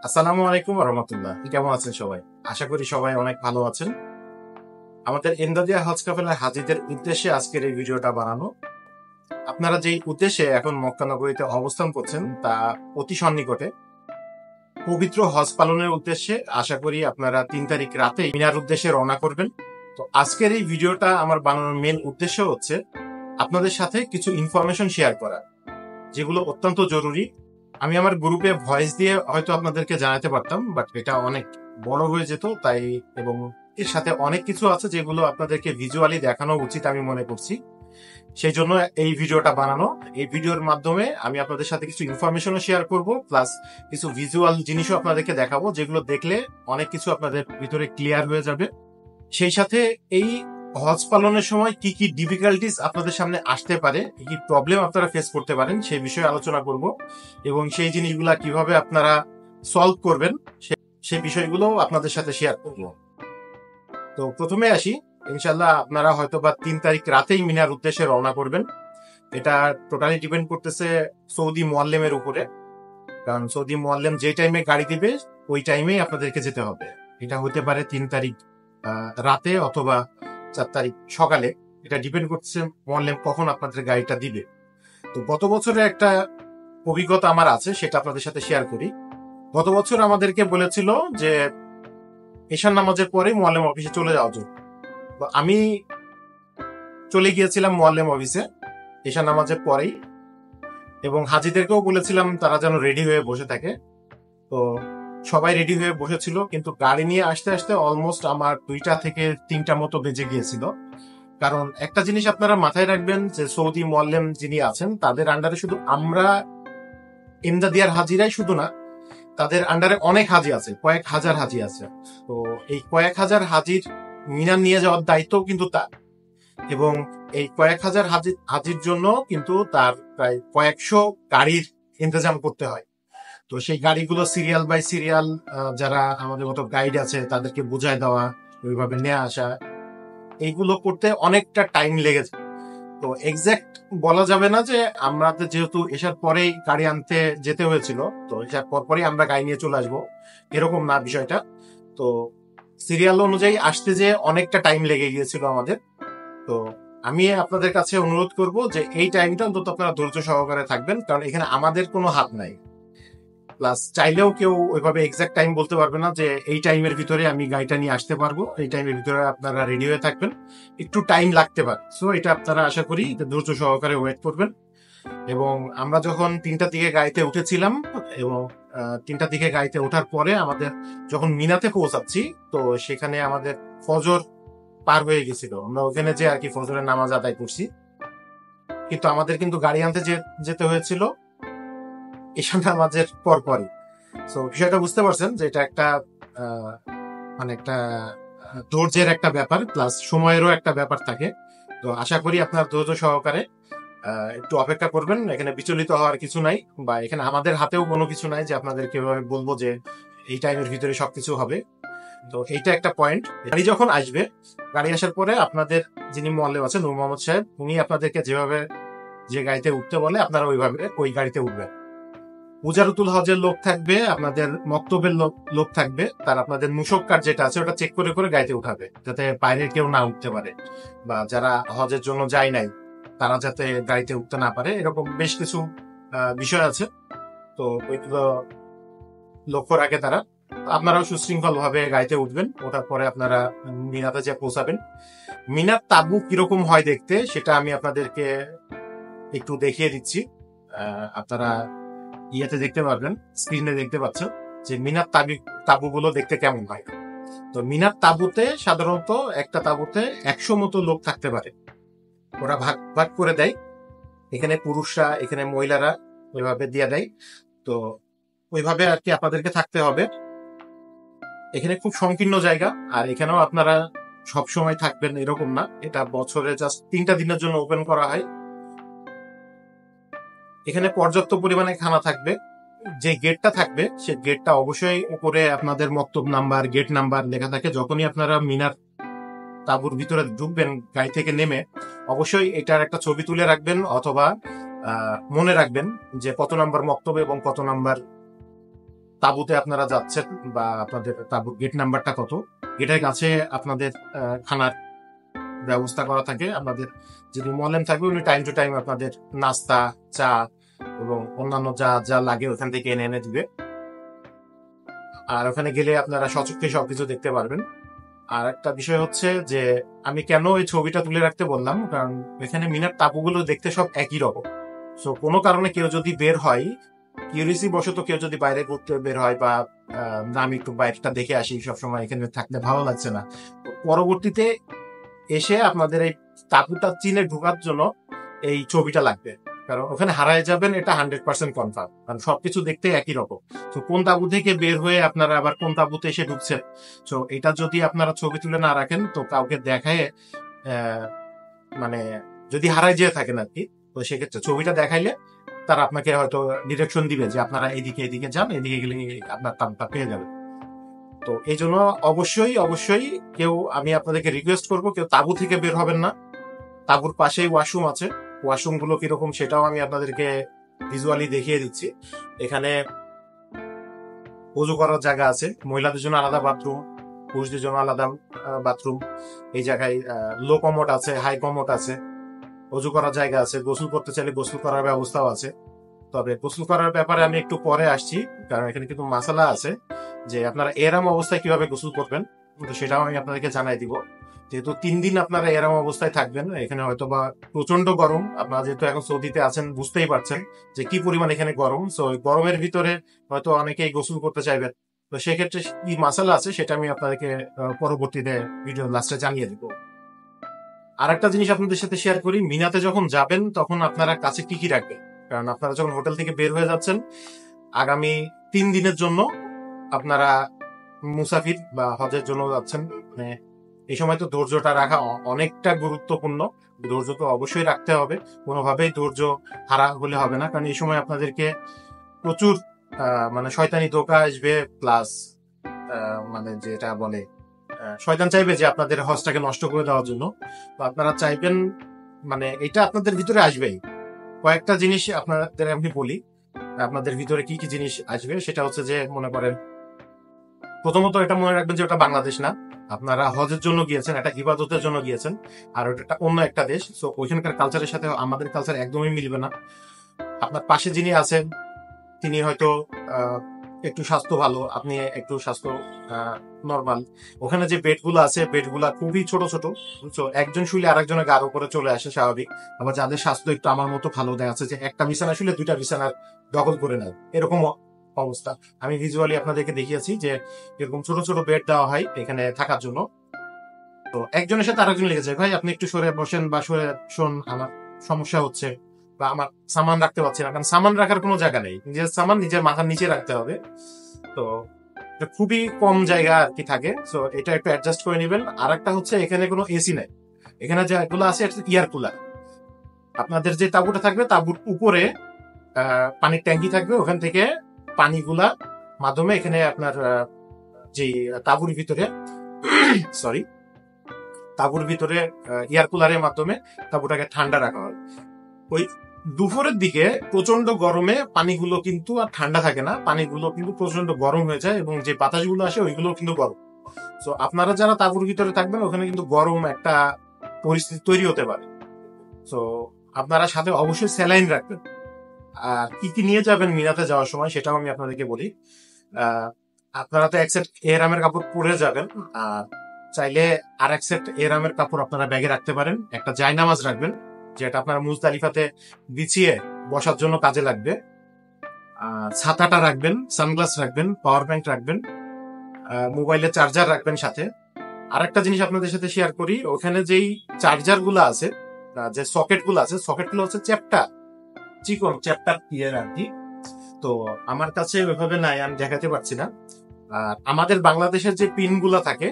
আসসালামু আলাইকুম রহমতুল্লাহ। কেমন আছেন সবাই? আশা করি সবাই অনেক ভালো আছেন। আমাদের এন্দাদিয়া হজ কাফেলার হাজিদের উদ্দেশ্যে আজকের এই ভিডিওটা বানানো। আপনারা যেই উদ্দেশ্যে এখন মক্কা নগরীতে অবস্থান করছেন তা অতি সন্নিকটে। পবিত্র হজ পালনের উদ্দেশ্যে আশা করি আপনারা 3 তারিখ রাতে মিনার উদ্দেশ্যে রওনা করবেন। তো আজকের এই ভিডিওটা আমার বানানোর মেন উদ্দেশ্য হচ্ছে আপনাদের সাথে কিছু ইনফরমেশন শেয়ার করা, যেগুলো অত্যন্ত জরুরি। আমি আমার গ্রুপে ভয়েস দিয়ে হয়তো আপনাদেরকে জানাতে পারতাম, বাট এটা অনেক বড় হয়ে যেত তাই, এবং এর সাথে অনেক কিছু আছে যেগুলো আপনাদেরকে ভিজুয়ালি দেখানো উচিত আমি মনে করছি। সেই জন্য এই ভিডিওটা বানানো। এই ভিডিওর মাধ্যমে আমি আপনাদের সাথে কিছু ইনফরমেশনও শেয়ার করব, প্লাস কিছু ভিজুয়াল জিনিসও আপনাদেরকে দেখাবো, যেগুলো দেখলে অনেক কিছু আপনাদের ভিতরে ক্লিয়ার হয়ে যাবে। সেই সাথে এই হজ পালনের সময় কি কি ডিফিকাল্টিস আপনাদের সামনে আসতে পারে, কি কি প্রবলেম আপনারা ফেস করতে পারেন সেই বিষয়ে আলোচনা করব, এবং সেই জিনিসগুলা কিভাবে আপনারা সলভ করবেন সেই বিষয়গুলো আপনাদের সাথে শেয়ার করব। তো প্রথমে আসি, ইনশাল্লাহ আপনারা হয়তো বা 3 তারিখ রাতেই মিনার উদ্দেশ্যে রওনা করবেন। এটা টোটালি ডিপেন্ড করতেছে সৌদি মোয়াল্লেমের উপরে, কারণ সৌদি মোয়াল্লেম যে টাইমে গাড়ি দিবে ওই টাইমেই আপনাদেরকে যেতে হবে। এটা হতে পারে 3 তারিখ রাতে অথবা 4 তারিখ সকালে, এটা ডিপেন্ড করছে মোয়াল্লেম কখন আপনাদের গাড়িটা দিবে। তো গত বছরের একটা অভিজ্ঞতা আমার আছে, সেটা আপনাদের সাথে শেয়ার করি। গত বছর আমাদেরকে বলেছিল যে এশার নামাজের পরে মোয়াল্লেম অফিসে চলে যাওয়ার জন্য। আমি চলে গিয়েছিলাম মোয়াল্লেম অফিসে এশার নামাজের পরেই, এবং হাজিদেরকেও বলেছিলাম তারা যেন রেডি হয়ে বসে থাকে। তো সবাই রেডি হয়ে বসেছিল, কিন্তু গাড়ি নিয়ে আসতে আসতে অলমোস্ট আমার 2টা থেকে 3টা মতো বেজে গিয়েছিল। কারণ একটা জিনিস আপনারা মাথায় রাখবেন যে সৌদি মোয়াল্লেম যিনি আছেন তাদের আন্ডারে শুধু আমরা ইমদাদিয়ার হাজিরাই শুধু না, তাদের আন্ডারে অনেক হাজি আছে, কয়েক হাজার হাজি আছে। তো এই কয়েক হাজার হাজির মিনার নিয়ে যাওয়ার দায়িত্বও কিন্তু তার, এবং এই কয়েক হাজার হাজির জন্য কিন্তু তার প্রায় কয়েকশো গাড়ির ইন্তজাম করতে হয়। তো সেই গাড়িগুলো সিরিয়াল বাই সিরিয়াল যারা আমাদের মতো গাইড আছে তাদেরকে বুঝায় দেওয়া, ওইভাবে নিয়ে আসা, এইগুলো করতে অনেকটা টাইম লেগেছে। তো এক্সাক্ট বলা যাবে না যে আমাদের যেহেতু এসার পরেই গাড়ি আনতে যেতে হয়েছিল, তো এসার পরপরই আমরা গাড়ি নিয়ে চলে আসবো, এরকম না বিষয়টা। তো সিরিয়াল অনুযায়ী আসতে যে অনেকটা টাইম লেগে গিয়েছিল আমাদের। তো আমি আপনাদের কাছে অনুরোধ করব যে এই টাইমটা অন্তত আপনারা ধৈর্য সহকারে থাকবেন, কারণ এখানে আমাদের কোনো হাত নাই। প্লাস চাইলেও কেউ ওইভাবে এক্সাক্ট টাইম বলতে পারবে না যে এই টাইমের ভিতরে আমি গাড়িটা নিয়ে আসতে পারবো, এই টাইমের ভিতরে আপনারা রেডি হয়ে থাকবেন। একটু টাইম লাগতে পারে, সো এটা আপনারা আশা করি ধৈর্য সহকারে ওয়েট করবেন। এবং আমরা যখন 3টার দিকে গাড়িতে উঠেছিলাম, এবং 3টার দিকে গাড়িতে ওঠার পরে আমাদের যখন মিনাতে পৌঁছাচ্ছি, তো সেখানে আমাদের ফজর পার হয়ে গেছিল। আমরা ওখানে যে আর কি ফজরের নামাজ আদায় করছি, কিন্তু আমাদের কিন্তু গাড়ি আনতে যেতে হয়েছিল ঈশান নামাজের পরপরই। সো বিষয়টা বুঝতে পারছেন যে এটা একটা মানে একটা ধৈর্যের একটা ব্যাপার, প্লাস সময়েরও একটা ব্যাপার থাকে। তো আশা করি আপনার ধৈর্য সহকারে একটু অপেক্ষা করবেন। এখানে বিচলিত হওয়ার কিছু নাই, বা এখানে আমাদের হাতেও কোনো কিছু নাই যে আপনাদের কিভাবে বলবো যে এই টাইমের ভিতরে সবকিছু হবে। তো এইটা একটা পয়েন্ট। গাড়ি যখন আসবে, গাড়ি আসার পরে আপনাদের যিনি মোয়াল্লেম আছেন নূর মোহাম্মদ সাহেব, উনি আপনাদেরকে যেভাবে যে গাড়িতে উঠতে বলে আপনারা ওইভাবে ওই গাড়িতে উঠবেন। মুজারতুল হজের লোক থাকবে, আপনাদের মক্তবের লোক থাকবে, তার আপনাদের মুশক্কার যেটা আছে ওটা চেক করে করে গাড়িতে উঠাবে, যাতে বাইরের কেউ না উঠতে পারে, বা যারা হজের জন্য যায় নাই তারা যাতে গাড়িতে উঠতে না পারে, এরকম বেশ কিছু বিষয় আছে। তো ওইগুলো লক্ষ্য রাখে তারা। আপনারাও সুশৃঙ্খল ভাবে গাড়িতে উঠবেন, ওঠার পরে আপনারা মিনাতে যে পৌঁছাবেন। মিনার তাবু কিরকম হয় দেখতে সেটা আমি আপনাদেরকে একটু দেখিয়ে দিচ্ছি। আপনারা ইয়েতে দেখতে পারবেন, স্ক্রিনে দেখতে পাচ্ছেন যে মিনার তাবুগুলো দেখতে কেমন হয়। তো মিনার তাবুতে সাধারণত একটা তাবুতে 100 মতো লোক থাকতে পারে। ওরা ভাগ ভাগ করে দেয়, এখানে পুরুষরা এখানে মহিলারা ওইভাবে দিয়ে দেয়। তো ওইভাবে আর কি আপনাদেরকে থাকতে হবে। এখানে খুব সংকীর্ণ জায়গা, আর এখানেও আপনারা সব সময় থাকবেন এরকম না, এটা বছরে জাস্ট 3টা দিনের জন্য ওপেন করা হয়। এখানে পর্যাপ্ত পরিমাণে খানা থাকবে। যে গেটটা থাকবে সে গেটটা অবশ্যই উপরে আপনাদের মক্তব নাম্বার, গেট নাম্বার লেখা থাকে। যখনই আপনারা মিনার তাঁবুর ভিতরে ঢুকবেন গাড়ি থেকে নেমে, অবশ্যই এটার একটা ছবি তুলে রাখবেন, অথবা মনে রাখবেন যে কত নাম্বার মক্তবে এবং কত নাম্বার তাঁবুতে আপনারা যাচ্ছেন, বা আপনাদের তাঁবুর গেট নাম্বারটা কত। গেটের কাছে আপনাদের খানার ব্যবস্থা করা থাকে। আপনাদের যদি মলেম থাকবে উনি টাইম টু টাইম আপনাদের নাস্তা, চা এবং অন্যান্য যা যা লাগে ওখান থেকে এনে এনে দিবে। আর ওখানে গেলে আপনারা সচক্ষে সবকিছু দেখতে পারবেন। আর একটা বিষয় হচ্ছে যে আমি কেন এই ছবিটা তুলে রাখতে বললাম, কারণ এখানে মিনার তাঁবুগুলো দেখতে সব একই রকম। সো কোনো কারণে কেউ যদি বের হয়, কিউরিসি বশত কেউ যদি বাইরে ঘুরতে বের হয়, বা না আমি একটু বাইরেটা দেখে আসি, সবসময় এখানে থাকতে ভালো লাগছে না, পরবর্তীতে এসে আপনাদের এই তাঁবুটা চিনে ঢোকার জন্য এই ছবিটা লাগবে। কারণ ওখানে হারায় যাবেন এটা 100% কনফার্ম, কারণ সবকিছু দেখতে একই রকম। তো কোন তাঁবু থেকে বের হয়ে আপনারা আবার কোন তাঁবুতে এসে ঢুকছেন, তো এটা যদি আপনারা ছবি তুলে না রাখেন, তো কাউকে দেখায় মানে যদি হারায় যেয়ে থাকেন আর কি, তো সেক্ষেত্রে ছবিটা দেখাইলে তারা আপনাকে হয়তো ডিরেকশন দিবে যে আপনারা এদিকে এদিকে যান, এদিকে গেলে আপনার তাঁবুটা পেয়ে যাবেন। তো এই জন্য অবশ্যই অবশ্যই আমি আপনাদেরকে রিকোয়েস্ট করবো, কেউ তাঁবু থেকে বের হবেন না। তাঁবুর পাশেই ওয়াশরুম আছে, ওয়াশরুম গুলো কিরকম সেটাও আমি আপনাদেরকে ভিজুয়ালি দেখিয়ে দিচ্ছি। এখানে অজু করার জায়গা আছে, মহিলাদের জন্য আলাদা বাথরুম, পুরুষদের জন্য আলাদা বাথরুম। এই জায়গায় লো কমোড আছে, হাই কমোড আছে, অজু করার জায়গা আছে, গোসল করতে চাইলে গোসল করার ব্যবস্থাও আছে। তবে গোসল করার ব্যাপারে আমি একটু পরে আসছি, কারণ এখানে কিন্তু মাসালা আছে যে আপনারা এরাম অবস্থায় কিভাবে গোসল করবেন, তো সেটাও আমি আপনাদেরকে জানাই দিব। যেহেতু 3 দিন আপনারা এরম অবস্থায় থাকবেন, এখানে হয়তো বা প্রচন্ড গরম, আপনারা যেহেতু এখন সৌদিতে আছেন বুঝতেই পারছেন যে কি পরিমাণ এখানে গরম। তো গরমের ভিতরে হয়তো অনেকেই গোসল করতে চাইবেন, তো সেক্ষেত্রে কি মাসালা আছে সেটা আমি আপনাদেরকে পরবর্তীতে ভিডিও লাস্টে জানিয়ে দিব। আর একটা জিনিস আপনাদের সাথে শেয়ার করি, মিনাতে যখন যাবেন তখন আপনারা কাছে কি কি রাখবেন, কারণ আপনারা যখন হোটেল থেকে বের হয়ে যাচ্ছেন আগামী 3 দিনের জন্য, আপনারা মুসাফির বা হজের জন্য যাচ্ছেন, মানে এই সময় তো ধৈর্যটা রাখা অনেকটা গুরুত্বপূর্ণ। ধৈর্য তো অবশ্যই রাখতে হবে, কোনোভাবেই ধৈর্য হারা হলে হবে না, কারণ এই সময় আপনাদেরকে প্রচুর মানে শয়তানি ধোঁকা আসবে, প্লাস মানে যেটা বলে শয়তান চাইবে যে আপনাদের হজটাকে নষ্ট করে দেওয়ার জন্য। তো আপনারা চাইবেন, মানে এটা আপনাদের ভিতরে আসবেই। কয়েকটা জিনিস আপনাদের আমি বলি, আপনাদের ভিতরে কি কি জিনিস আসবে সেটা হচ্ছে যে, মনে করেন প্রথমত এটা মনে রাখবেন যে ওটা বাংলাদেশ না, আপনারা হজের জন্য গিয়েছেন, এটা ইবাদতের জন্য গিয়েছেন, আর ওটা অন্য একটা দেশ। সো ওইখানকার কালচারের সাথে আমাদের কালচার একদমই মিলবে না। আপনার পাশে যিনি আছেন তিনি হয়তো একটু স্বাস্থ্য ভালো, আপনি একটু স্বাস্থ্য নর্মাল। ওখানে যে বেডগুলো আছে বেডগুলা খুবই ছোট ছোট, বুঝছো, একজন শুলে আরেকজনের গার উপরে চলে আসে স্বাভাবিক। আবার যাদের স্বাস্থ্য একটু আমার মতো ভালো, দেখা যাচ্ছে যে একটা বিছানা শুলে 2টা বিছানার দখল করে নেয়, এরকম অবস্থা। আমি ভিজুয়ালি আপনাদেরকে দেখিয়েছি যে এরকম ছোট ছোট বেড দেওয়া হয় এখানে থাকার জন্য। তো একজনের সাথে আরেকজন লেগে যায়, ভাই আপনি একটু সরে বসেন বা সরে শোন, আমার সমস্যা হচ্ছে, বা আমার সামান রাখতে পারছি না, কারণ সামান রাখার কোনো জায়গা নেই, নিজের সামান নিজের মাথার নিচে রাখতে হবে। তো খুবই কম জায়গা আর কি থাকে, তো এটা একটু অ্যাডজাস্ট করে নেবেন। আর একটা হচ্ছে এখানে কোনো এসি নাই, এখানে যেগুলো আছে ইয়ার কুলার। আপনাদের যে তাঁবুটা থাকবে তাঁবুর উপরে পানির ট্যাঙ্কি থাকবে, ওখান থেকে পানিগুলা মাধ্যমে এখানে আপনার যে তাঁবুর ভিতরে সরি তাঁবুর ভিতরে এয়ার কুলারের মাধ্যমে তাঁবুটাকে ঠান্ডা রাখা হয়। ওই দুপুরের দিকে প্রচন্ড গরমে পানিগুলো কিন্তু আর ঠান্ডা থাকে না, পানিগুলো কিন্তু প্রচন্ড গরম হয়ে যায়, এবং যে বাতাসগুলো আসে ওইগুলো কিন্তু গরম। তো আপনারা যারা তাঁবুর ভিতরে থাকবেন ওখানে কিন্তু গরম একটা পরিস্থিতি তৈরি হতে পারে। তো আপনারা সাথে অবশ্যই স্যালাইন রাখবেন। আর কি কি নিয়ে যাবেন মিনাতে যাওয়ার সময় সেটাও আমি আপনাদেরকে বলি। আপনারা তো এক সেট এহরামের কাপড় পরে যাবেন, আর চাইলে আর এক সেট এহরামের কাপড় আপনারা ব্যাগে রাখতে পারেন। একটা জায়নামাজ রাখবেন, যেটা আপনারা মুজদালিফাতে বিছিয়ে বসার জন্য কাজে লাগবে। ছাতাটা রাখবেন, সানগ্লাস রাখবেন, পাওয়ার ব্যাংক রাখবেন, মোবাইলের চার্জার রাখবেন সাথে। আর একটা জিনিস আপনাদের সাথে শেয়ার করি, ওখানে যেই চার্জার গুলো আছে, যে সকেট গুলো আছে, সকেট গুলো হচ্ছে চ্যাপ্টা, চিকন চ্যাপ্টার ইয়ের আর কি। তো আমার কাছে ওইভাবে নাই, আমি দেখাতে পারছি না। আর আমাদের বাংলাদেশের যে পিন গুলা থাকে,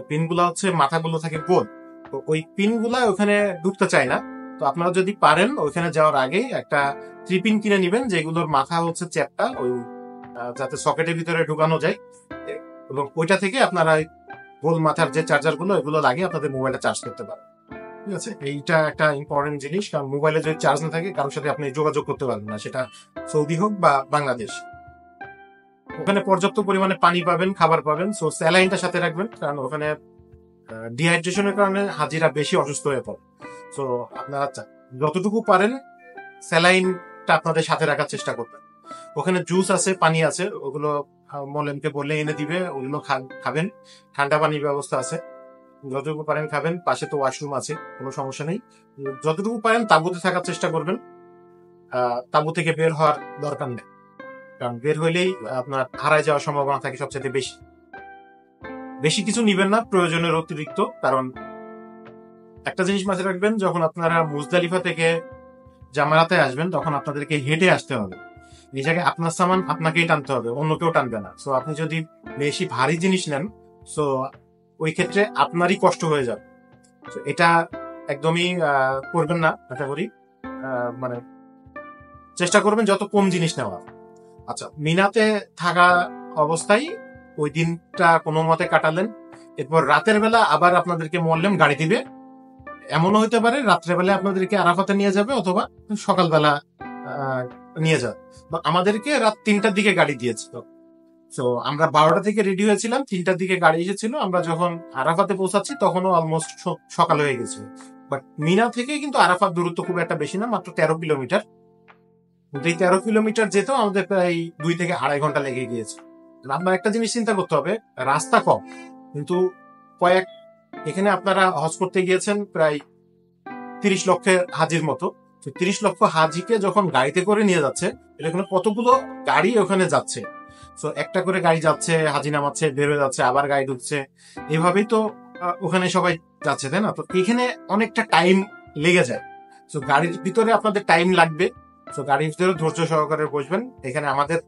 পিন গুলা হচ্ছে মাথাগুলো থাকে গোল, তো ওই পিন গুলা ওখানে ঢুকতে চায় না। তো আপনারা যদি পারেন ওইখানে যাওয়ার আগেই একটা 3 পিন কিনে নিবেন, যেগুলোর মাথা হচ্ছে চ্যাপ্টা, ওই যাতে সকেটের ভিতরে ঢুকানো যায়, এবং ওইটা থেকে আপনারা গোল মাথার যে চার্জার গুলো এগুলো লাগিয়ে আপনাদের মোবাইলটা চার্জ করতে পারেন। ঠিক আছে, এইটা একটা ইম্পর্টেন্ট জিনিস, কারণ মোবাইলে যদি চার্জ না থাকে কারোর সাথে আপনি যোগাযোগ করতে পারবেন না, সেটা সৌদি হোক বা বাংলাদেশ। ওখানে পর্যাপ্ত পরিমাণে পানি পাবেন, খাবার পাবেন। সো স্যালাইনটা সাথে রাখবেন, কারণ ওখানে ডিহাইড্রেশনের কারণে হাজিরা বেশি অসুস্থ হয়ে পড়ে। সো আপনারা যতটুকু পারেন স্যালাইনটা আপনাদের সাথে রাখার চেষ্টা করবেন। ওখানে জুস আছে, পানি আছে, ওগুলো মলেমকে বললে এনে দিবে, ওগুলো খাবেন। ঠান্ডা পানির ব্যবস্থা আছে, যতটুকু পারেন খাবেন। পাশে তো ওয়াশরুম আছে, কোনো সমস্যা নেই। যতটুকু পারেন তাঁবুতে থাকার চেষ্টা করবেন। তাঁবু থেকে বের হওয়ার দরকার নেই, কারণ বের হইলেই আপনার হারায় যাওয়ার সম্ভাবনা থাকে সবচেয়ে বেশি। বেশি কিছু নিবেন না প্রয়োজনের অতিরিক্ত, কারণ একটা জিনিস মাথায় রাখবেন, যখন আপনারা মুজদালিফা থেকে জামারাতে আসবেন তখন আপনাদেরকে হেঁটে আসতে হবে। এই জায়গায় আপনার সামান আপনাকেই টানতে হবে, অন্য কেউ টানবে না। সো আপনি যদি বেশি ভারী জিনিস নেন, সো ওই ক্ষেত্রে আপনারই কষ্ট হয়ে যাবে। এটা একদমই করবেন না, আশা করি। মানে চেষ্টা করবেন যত কম জিনিস নেওয়া। আচ্ছা, মিনাতে থাকা অবস্থায় ওই দিনটা কোনো মতে কাটালেন। এরপর রাতের বেলা আবার আপনাদেরকে মোয়াল্লেম গাড়ি দিবে। এমনও হতে পারে রাত্রেবেলা আপনাদেরকে আরাফাতে নিয়ে যাবে, অথবা সকালবেলা নিয়ে যাবে। আমাদেরকে রাত 3টার দিকে গাড়ি দিয়েছিল। তো আমরা 12টা থেকে রেডি হয়েছিলাম, 3টার দিকে গাড়ি এসেছিল। আমরা যখন আরাফাতে পৌঁছাচ্ছি তখনও অলমোস্ট সকাল হয়ে গেছে। বাট মিনা থেকে কিন্তু আরাফাত দূরত্ব খুব একটা বেশি না, মাত্র 13 কিলোমিটার। কিন্তু এই 13 কিলোমিটার যেতেও আমাদের প্রায় 2 থেকে 2.5 ঘন্টা লেগে গিয়েছে। আপনার একটা জিনিস চিন্তা করতে হবে, রাস্তা কম কিন্তু এখানে আপনারা হজ করতে গিয়েছেন প্রায় 30 লক্ষের হাজির মতো। 30 লক্ষ হাজিকে যখন গাড়িতে করে নিয়ে যাচ্ছে, এখানে কতগুলো গাড়ি ওখানে যাচ্ছে। তো একটা করে গাড়ি যাচ্ছে, হাজি নামাচ্ছে, বের হয়ে যাচ্ছে, আবার গাড়ি ঢুকছে, এভাবেই তো ওখানে সবাই যাচ্ছে, তাই না? তো এখানে অনেকটা টাইম লেগে যায়। তো গাড়ির ভিতরে আপনাদের টাইম লাগবে। তো গাড়ির ভিতরে ধৈর্য সহকারে বসবেন। এখানে আমাদের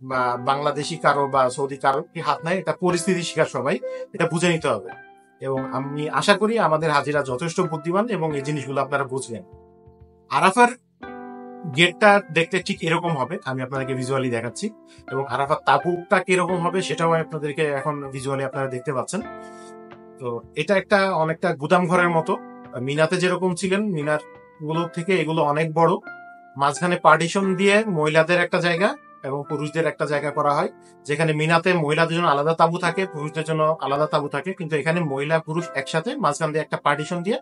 বা বাংলাদেশি কারো বা সৌদি কারো কি হাত নাই, এটা পরিস্থিতি শিকার, সবাই এটা বুঝে নিতে হবে। এবং আমি আশা করি আমাদের হাজিরা যথেষ্ট বুদ্ধিমান এবং এই জিনিসগুলো আপনারা বুঝবেন। আরাফার গেটটা দেখতে ঠিক এরকম হবে, আমি আপনাদেরকে ভিজুয়ালি দেখাচ্ছি। এবং আরাফার তাঁবুটা কিরকম হবে সেটাও আপনাদেরকে এখন ভিজুয়ালি আপনারা দেখতে পাচ্ছেন। তো এটা একটা অনেকটা গুদাম ঘরের মতো। মিনাতে যেরকম ছিলেন, মিনার গুলো থেকে এগুলো অনেক বড়। মাঝখানে পার্টিশন দিয়ে মহিলাদের একটা জায়গা এবং পুরুষদের একটা জায়গা করা হয়, যেখানে মিনাতে মহিলাদের জন্য আলাদা তাঁবু থাকে, পুরুষদের জন্য আলাদা তাঁবু থাকে। কিন্তু এখানে মহিলা পুরুষ একসাথে, মাঝখান দিয়ে একটা পার্টিশন দিয়ে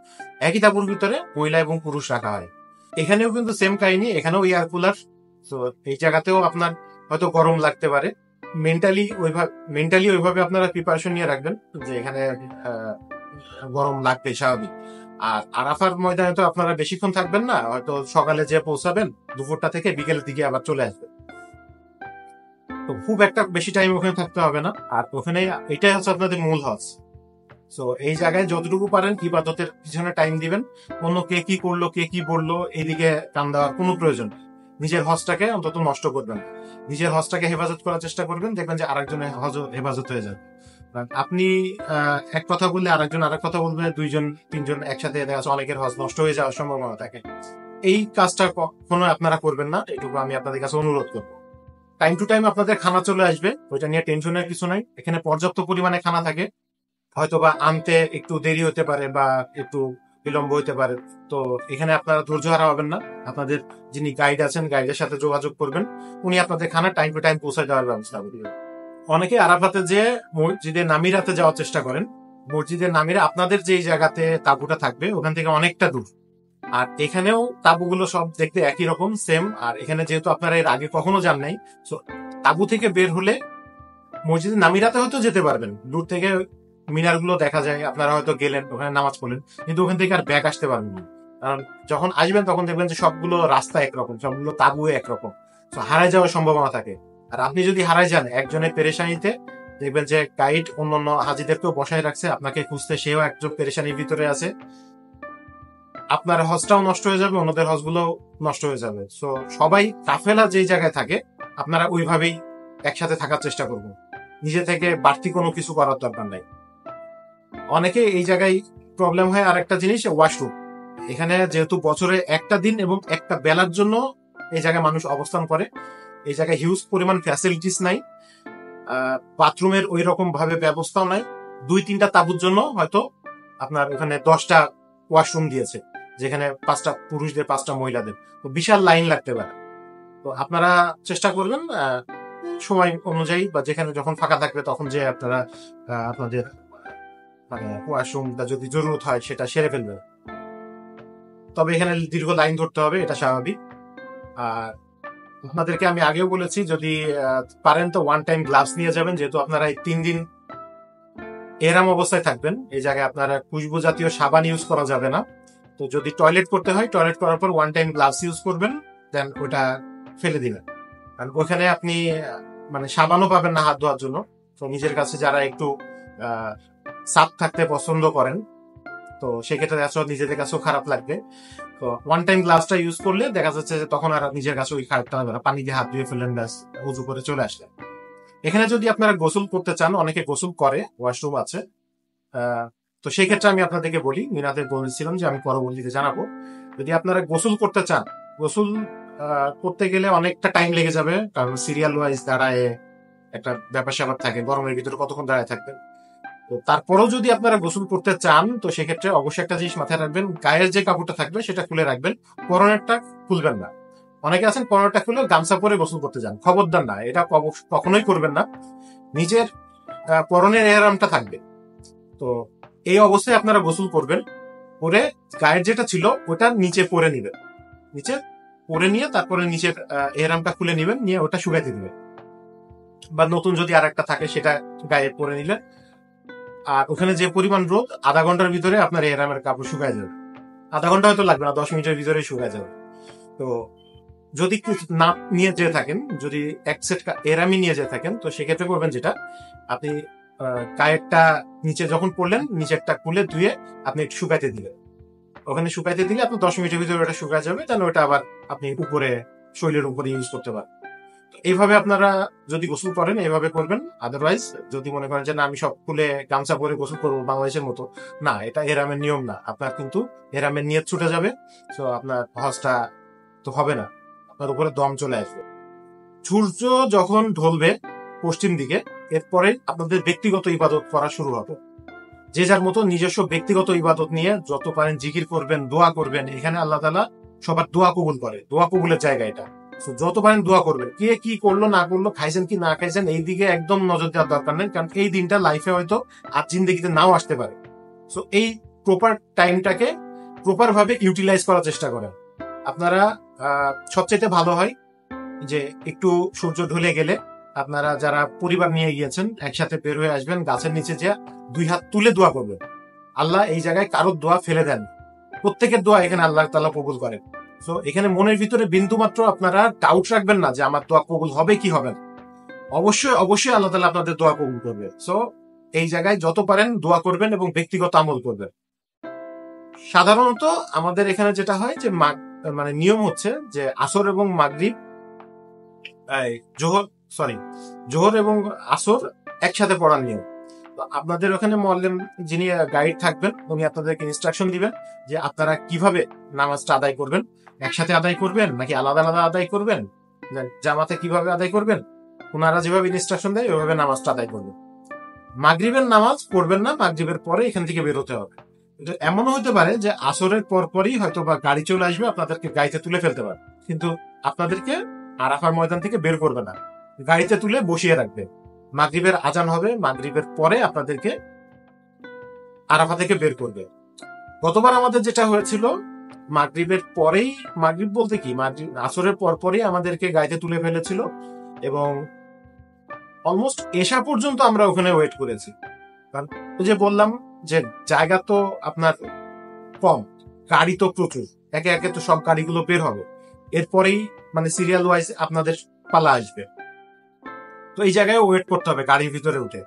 একই তাঁবুর ভিতরে মহিলা এবং পুরুষ রাখা হয়। এখানেও কিন্তু সেম কাহিনী, এখানেও এয়ার কুলার। তো এই জায়গাতেও আপনার হয়তো গরম লাগতে পারে। মেন্টালি ওইভাবে আপনারা প্রিপারেশন নিয়ে রাখবেন যে এখানে গরম লাগবে, স্বাভাবিক। আর আরাফার ময়দানে তো আপনারা বেশিক্ষণ থাকবেন না, হয়তো সকালে যে পৌঁছাবেন, দুপুরটা থেকে বিকেলের দিকে আবার চলে আসবেন। তো খুব একটা বেশি টাইম ওখানে থাকতে হবে না। আর ওখানে এটাই হচ্ছে আপনাদের মূল হজ। তো এই জায়গায় যতটুকু পারেন ইবাদতের পিছনে টাইম দিবেন। অন্য কে কি করলো, কে কি বললো, এদিকে কান দেওয়ার কোনো প্রয়োজন। নিজের হজটাকে অন্তত নষ্ট করবেন, নিজের হজটাকে হেফাজত করার চেষ্টা করবেন। দেখবেন যে আরেকজনের হজ হেফাজত হয়ে যাবে। আপনি এক কথা বললে আরেকজন আরেক কথা বলবে, 2-3 একসাথে দেখা যাচ্ছে অনেকের হজ নষ্ট হয়ে যাওয়ার সম্ভাবনা থাকে। এই কাজটা কখনো আপনারা করবেন না, এটুকু আমি আপনাদের কাছে অনুরোধ করবো। টাইম টু টাইম আপনাদের খানা চলে আসবে, ওইটা নিয়ে টেনশনের কিছু নাই। এখানে পর্যাপ্ত পরিমাণে খানা থাকে, হয়তোবা আনতে একটু দেরি হতে পারে বা একটু বিলম্ব হতে পারে। তো এখানে আপনারা ধৈর্য হারা হবেন না। আপনাদের যিনি গাইড আছেন, গাইডের সাথে যোগাযোগ করবেন, উনি আপনাদের খানা টাইম টু টাইম পৌঁছে দেওয়ার ব্যবস্থা করবেন। অনেকে আরাফাতে যে মসজিদে নামিরাতে যাওয়ার চেষ্টা করেন। মসজিদে নামিরা আপনাদের যে জায়গাতে তাঁবুটা থাকবে ওখান থেকে অনেকটা দূর। আর এখানেও তাঁবুগুলো সব দেখতে একই রকম, সেম। আর এখানে যেহেতু আপনারা এর আগে কখনো যান নাই, তাঁবু থেকে বের হলে মসজিদে নামিরাতে হয়তো যেতে পারবেন, দূর থেকে মিনার গুলো দেখা যায়, আপনারা হয়তো গেলেন ওখানে নামাজ পড়লেন, কিন্তু ওখান থেকে আর ব্যাক আসতে পারবেন না। কারণ যখন আসবেন তখন দেখবেন যে সবগুলো রাস্তা একরকম, সবগুলো তাঁবু একরকম। তো হারায় যাওয়ার সম্ভাবনা থাকে। আর আপনি যদি হারায় যান একজনের পেরেশানিতে, দেখবেন যে গাইড অন্যান্য হাজিদেরকেও বসায় রাখছে, আপনাকে খুঁজতে সেও একজন পেরেশানির ভিতরে আছে। আপনার হজটাও নষ্ট হয়ে যাবে, অন্যদের হজগুলো নষ্ট হয়ে যাবে। সো সবাই কাফেলা যেই জায়গায় থাকে আপনারা ওইভাবেই একসাথে থাকার চেষ্টা করবেন। নিজে থেকে বাড়তি কোনো কিছু করার দরকার নাই। অনেকে এই জায়গায় প্রবলেম হয় আরেকটা জিনিস, ওয়াশরুম। এখানে যেহেতু বছরে একটা দিন এবং একটা বেলার জন্য এই জায়গায় মানুষ অবস্থান করে, এই জায়গায় হিউজ পরিমাণ ফ্যাসিলিটিস নাই, বাথরুমের ওই রকম ভাবে ব্যবস্থাও নাই। 2-3টা তাঁবুর জন্য হয়তো আপনার ওখানে 10টা ওয়াশরুম দিয়েছে, যেখানে 5টা পুরুষদের 5টা মহিলাদের, তো বিশাল লাইন লাগতে পারে। তো আপনারা চেষ্টা করবেন সময় অনুযায়ী বা যেখানে যখন ফাঁকা থাকবে তখন যে আপনারা আপনাদের মানে ওয়াশরুমটা যদি জরুরত হয় সেটা সেরে ফেলবেন। তবে এখানে দীর্ঘ লাইন ধরতে হবে, এটা স্বাভাবিক। আর আপনাদেরকে আমি আগেও বলেছি, যদি পারেন তো ওয়ান টাইম গ্লাভস নিয়ে যাবেন, যেহেতু আপনারা এই 3 দিন এরাম অবস্থায় থাকবেন। এই জায়গায় আপনারা খুশবু জাতীয় সাবান ইউজ করা যাবে না। তো যদি টয়লেট করতে হয়, টয়লেট করার পর ওয়ান টাইম গ্লাভস ইউজ করবেন, দেন ওটা ফেলে দিবেন। কারণ ওখানে আপনি মানে সাবানও পাবেন না হাত ধোয়ার জন্য। তো নিজের কাছে যারা একটু সাফ থাকতে পছন্দ করেন, তো সেক্ষেত্রে নিজেদের কাছেও খারাপ লাগবে। তো ওয়ান টাইম গ্লাভসটা ইউজ করলে দেখা যাচ্ছে যে তখন আর নিজের কাছে ওই খারাপটা হবে না, পানি দিয়ে হাত ধুয়ে ফেললেন, ব্যাস উজু করে চলে আসলেন। এখানে যদি আপনারা গোসল করতে চান, অনেকে গোসল করে, ওয়াশরুম আছে। তো সেই ক্ষেত্রে আমি আপনাদেরকে বলি, মিনাদের বলেছিলাম যে আমি পরবর্তীতে জানাবো। যদি আপনারা গোসল করতে চান, গোসল করতে গেলে অনেকটা টাইম লেগে যাবে, কারণ সিরিয়াল ওয়াইজ দাঁড়ায় একটা ব্যাপার স্যাপার থাকে, গরমের ভিতরে কতক্ষণ দাঁড়ায় থাকবেন। তো তারপরেও যদি আপনারা গোসল করতে চান, তো সেক্ষেত্রে অবশ্যই একটা জিনিস মাথায় রাখবেন, গায়ের যে কাপড়টা থাকবে সেটা খুলে রাখবেন, পরনেরটা খুলবেন না। অনেকে আছেন পরনেরটা খুলে গামছা পরে গোসল করতে যান, খবরদার না, এটা কখনোই করবেন না। নিজের পরনের এহরামটা থাকবে। তো এই অবস্থায় আপনারা গোসল করবেন, করে গায়ের যেটা ছিল ওটা নিচে পরে নিবেন, নিচে পরে নিয়ে তারপরে নিচের এহরামটা খুলে নিবেন, নিয়ে ওটা শুকাইতে দিবেন। বা নতুন যদি আর একটা থাকে সেটা গায়ে পরে নিলেন। আর ওখানে যে পরিমাণ রোদ, আধা ঘন্টার ভিতরে আপনার এহরামের কাপড় শুকায় যাবে। আধা ঘন্টা হয়তো লাগবে না, 10 মিনিটের ভিতরে শুকায় যাবে। তো যদি না নিয়ে যেয়ে থাকেন, যদি এক সেট এহরামই নিয়ে যেয়ে থাকেন, তো সেক্ষেত্রে করবেন যেটা, আপনি গায়েরটা নিচে যখন পড়লেন, নিচেরটা খুলে ধুয়ে আপনি একটু শুকাইতে দিলেন। ওখানে শুকাইতে দিলে আপনার 10 মিনিটের ভিতরে ওটা শুকায় যাবে, তাহলে ওটা আবার আপনি উপরে, শরীরের উপরে ইউজ করতে পারেন। এইভাবে আপনারা যদি গোসল করেন এইভাবে করবেন। আদারওয়াইজ যদি মনে করেন যে না আমি সব খুলে গামছা পরে গোসল করবো বাংলাদেশের মতো, না, এটা এহরামের নিয়ম না। আপনার কিন্তু এহরামের নিয়ত ছুটে যাবে, তো আপনার হজটা তো হবে না, আপনার উপরে দম চলে আসবে। সূর্য যখন ঢলবে পশ্চিম দিকে, এরপরে আপনাদের ব্যক্তিগত ইবাদত করা শুরু হবে। যে যার মতো নিজস্ব ব্যক্তিগত ইবাদত নিয়ে যত পারেন জিকির করবেন, দোয়া করবেন। এখানে আল্লাহ তাআলা সবার দোয়া কবুল করে, দোয়া কবুলের জায়গা এটা। যত পারেন দোয়া করবেন, কে কি করলো না করলো, খাইছেন কি না খাইছেন, এই দিকে একদম নজর দেওয়ার দরকার নেই, কারণ এই দিনটা লাইফে হয়তো আর জিন্দগিতে নাও আসতে পারে। সো এই প্রপার টাইমটাকে প্রপার ভাবে ইউটিলাইজ করার চেষ্টা করেন আপনারা। সবচেয়ে ভালো হয় যে একটু সূর্য ঢলে গেলে আপনারা যারা পরিবার নিয়ে গিয়েছেন একসাথে বের হয়ে আসবেন, গাছের নিচে যে 2 হাত তুলে দোয়া করবেন। আল্লাহ এই জায়গায় কারোর দোয়া ফেলে দেন, প্রত্যেকের দোয়া এখানে আল্লাহ তাআলা কবুল করেন। তো এখানে মনের ভিতরে বিন্দু মাত্র আপনারা ডাউট রাখবেন না যে আমার দোয়া কবুল হবে কি হবে না। অবশ্যই অবশ্যই আল্লাহ তাআলা আপনাদের দোয়া কবুল করবে। সো এই জায়গায় যত পারেন দোয়া করবেন এবং ব্যক্তিগত আমল করবেন। সাধারণত আমাদের এখানে যেটা হয় যে মানে নিয়ম হচ্ছে যে আসর এবং মাগরিব, জোহর এবং আসর একসাথে পড়ার নিয়ম। তো আপনাদের ওখানে মুআল্লিম যিনি গাইড থাকবেন, উনি আপনাদেরকে ইনস্ট্রাকশন দিবেন যে আপনারা কিভাবে নামাজটা আদায় করবেন, একসাথে আদায় করবেন নাকি আলাদা আলাদা আদায় করবেন, জামাতে কিভাবে আদায় করবেন। ওনারা যেভাবে ইনস্ট্রাকশন দেয় ওইভাবে নামাজটা আদায় করবেন। মাগরিবের নামাজ পড়বেন না, মাগরিবের পরে এখান থেকে বের হতে হবে। এমনও হতে পারে যে আসরের পরপরই হয়তো বা গাড়ি চলে আসবে, আপনাদেরকে গাড়িতে তুলে ফেলতে পারে, কিন্তু আপনাদেরকে আরাফার ময়দান থেকে বের করবে না, গাড়িতে তুলে বসিয়ে রাখবে। মাগরিবের আজান হবে, মাগরিবের পরে আপনাদেরকে আরাফা থেকে বের করবে। গতবার আমাদের যেটা হয়েছিল, মাগরিবের পরেই, মাগরিব বলতে কি মাগরিব আসরের পরপরই আমাদেরকে গাড়িতে তুলে ফেলেছিল, এবং অলমোস্ট এশা পর্যন্ত আমরা ওখানে ওয়েট করেছি। কারণ ওই যে বললাম যে জায়গা তো আপনার কম, গাড়ি তো প্রচুর, একে একে তো সব গাড়িগুলো বের হবে, এরপরেই মানে সিরিয়াল ওয়াইজ আপনাদের পালা আসবে। তো এই জায়গায় ওয়েট করতে হবে গাড়ির ভিতরে উঠে।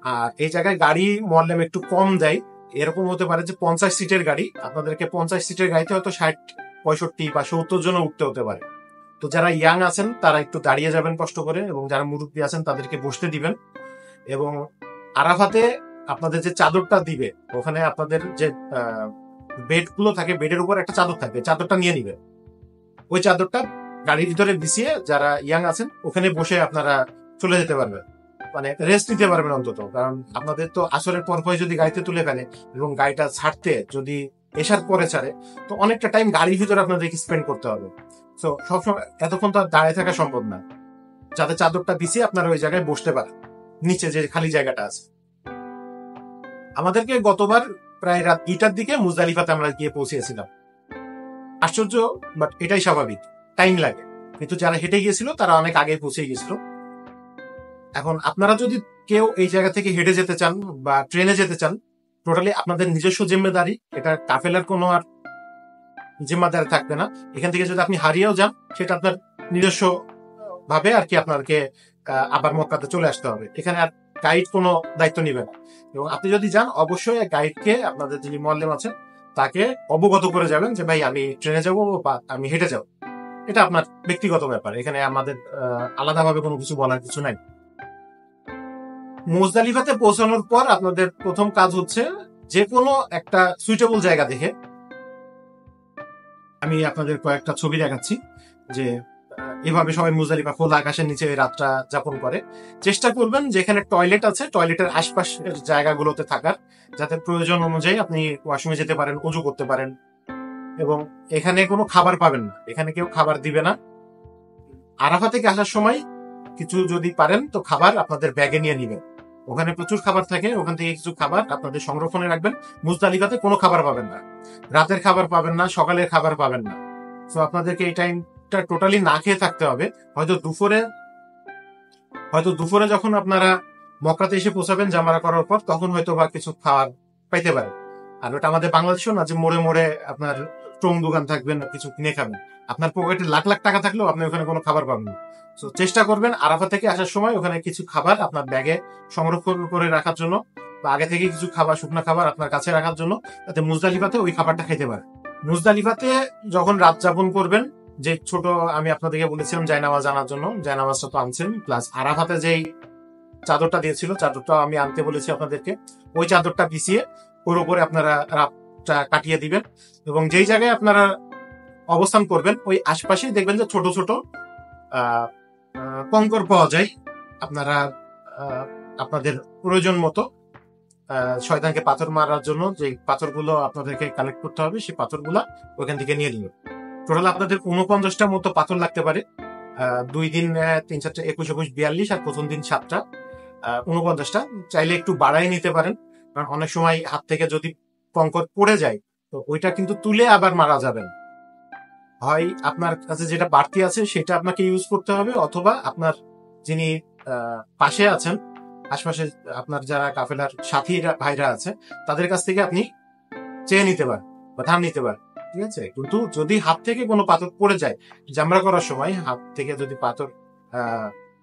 আর এই জায়গায় গাড়ি মুআল্লিম একটু কম দেয়, এরকম হতে পারে যে 50 সিটের গাড়ি, আপনাদেরকে 50 সিটের গাড়িতে হয়তো 60, 65 বা 70 জন উঠতে হতে পারে। তো যারা ইয়াং আছেন তারা একটু দাঁড়িয়ে যাবেন কষ্ট করে, এবং যারা মুরব্বী আছেন তাদেরকে বসতে দিবেন। এবং আরাফাতে আপনাদের যে চাদরটা দিবে, ওখানে আপনাদের যে বেড গুলো থাকে, বেডের উপর একটা চাদর থাকবে, চাদরটা নিয়ে নিবে। ওই চাদরটা গাড়ির ভিতরে বিছিয়ে যারা ইয়াং আছেন ওখানে বসে আপনারা চলে যেতে পারবেন। মানে রেস্ট নিতে পারবেন অন্তত। কারণ আপনাদের তো আসরের পর যদি গাড়িতে তুলে ফেলে এবং গাড়িটা ছাড়তে যদি এসার পরে ছাড়ে, তো অনেকটা টাইম গাড়ির ভিতরে আপনাদেরকে স্পেন্ড করতে হবে। তো সবসময় এতক্ষণ তো দাঁড়িয়ে থাকা সম্ভব না, যাতে চাদরটা বিছিয়ে আপনারা ওই জায়গায় বসতে পারেন, নিচে যে খালি জায়গাটা আছে। আমাদেরকে গতবার প্রায় রাত 2টার দিকে মুজদালিফাতে আমরা গিয়ে পৌঁছেছিলাম। আশ্চর্য, বাট এটাই স্বাভাবিক, টাইম লাগে। কিন্তু যারা হেঁটে গিয়েছিল তারা অনেক আগে পৌঁছে গেছিল। এখন আপনারা যদি কেউ এই জায়গা থেকে হেঁটে যেতে চান বা ট্রেনে যেতে চান, টোটালি আপনাদের নিজস্ব জিম্মেদারি, এটা কাফেলার কোনো আর জিম্মাদারি থাকবে না। এখান থেকে যদি আপনি হারিয়েও যান, সেটা আপনার নিজস্ব ভাবে আর কি আপনাকে আবার মক্কাতে চলে আসতে হবে। এখানে আর গাইড কোনো দায়িত্ব নিবে না। এবং আপনি যদি যান, অবশ্যই গাইডকে, আপনাদের যিনি মুআল্লিম আছেন তাকে অবগত করে যাবেন যে ভাই আমি ট্রেনে যাবো বা আমি হেঁটে যাবো। এটা আপনার ব্যক্তিগত ব্যাপার, এখানে আমাদের আলাদাভাবে কোনো কিছু বলার কিছু নাই। মুজদালিফাতে পৌঁছানোর পর আপনাদের প্রথম কাজ হচ্ছে যে কোনো একটা সুইটেবল জায়গা দেখে, আমি আপনাদের কয়েকটা ছবি দেখাচ্ছি যে এভাবে সবাই মুজদালিফা খোলা আকাশের নিচে রাতটা যাপন করে। চেষ্টা করবেন যেখানে টয়লেট আছে টয়লেটের আশপাশের জায়গাগুলোতে থাকার, যাতে প্রয়োজন অনুযায়ী আপনি ওয়াশরুমে যেতে পারেন, উজু করতে পারেন। এবং এখানে কোনো খাবার পাবেন না, এখানে কেউ খাবার দিবে না। আরাফা থেকে আসার সময় কিছু যদি পারেন তো খাবার আপনাদের ব্যাগে নিয়ে নিবেন, ওখানে প্রচুর খাবার থাকে, ওখান থেকে কিছু খাবার আপনাদের সংরক্ষণে রাখবেন। মুজদালিফাতে কোনো খাবার পাবেন না, রাতের খাবার পাবেন না, সকালের খাবার পাবেন না। তো আপনাদেরকে এই টাইমটা টোটালি না খেয়ে থাকতে হবে। হয়তো দুপুরে যখন আপনারা মক্কাতে এসে পৌঁছাবেন জামারা করার পর, তখন হয়তো বা কিছু খাবার পাইতে পারেন। আর ওটা আমাদের বাংলাদেশেও না যে মোড়ে মোড়ে আপনার টং দোকান থাকবেন, কিছু কিনে খাবেন। আপনার পকেটে লাখ লাখ টাকা থাকলেও আপনি ওখানে কোনো খাবার পাবেন না। তো চেষ্টা করবেন আরাফা থেকে আসার সময় ওখানে কিছু খাবার আপনার ব্যাগে সংরক্ষণ করে রাখার জন্য, বা আগে থেকে কিছু খাবার, শুকনো খাবার আপনার কাছে রাখার জন্য, যাতে মুজদালিফাতে ওই খাবারটা খাইতে পারেন। মুজদালিফাতে যখন রাত যাপন করবেন, যে ছোট আমি আপনাদেরকে বলেছিলাম জায়নামাজ আনার জন্য, জায়নামাজটা তো আনছেন, প্লাস আরাফাতে যেই চাদরটা দিয়েছিল চাদরটা আমি আনতে বলেছি আপনাদেরকে, ওই চাদরটা বিছিয়ে ওর উপরে আপনারা রাতটা কাটিয়ে দিবেন। এবং যেই জায়গায় আপনারা অবস্থান করবেন ওই আশপাশেই দেখবেন যে ছোট ছোট কঙ্কর পাওয়া যায়। আপনারা আপনাদের প্রয়োজন মতো শয়তানকে পাথর মারার জন্য যে পাথরগুলো আপনাদেরকে কালেক্ট করতে হবে, সেই পাথরগুলো ওইখান থেকে নিয়ে নিবেন। টোটাল আপনাদের 49টার মতো পাথর লাগতে পারে। 2 দিন 3 7 21 21 42, আর প্রথম দিন 7টা 49টা। চাইলে একটু বাড়াই নিতে পারেন, কারণ অনেক সময় হাত থেকে যদি কঙ্কর পড়ে যায় তো ওইটা কিন্তু তুলে আবার মারা যাবেন। হয় আপনার কাছে যেটা বাড়তি আছে সেটা আপনাকে ইউজ করতে হবে, অথবা আপনার যিনি পাশে আছেন, আশপাশে আপনার যারা কাফেলার সাথী ভাইরা আছে, তাদের কাছ থেকে আপনি চেয়ে নিতে পারেন বা ধার নিতে পারেন। ঠিক আছে, কিন্তু যদি হাত থেকে কোনো পাথর পড়ে যায়, জামরা করার সময় হাত থেকে যদি পাথর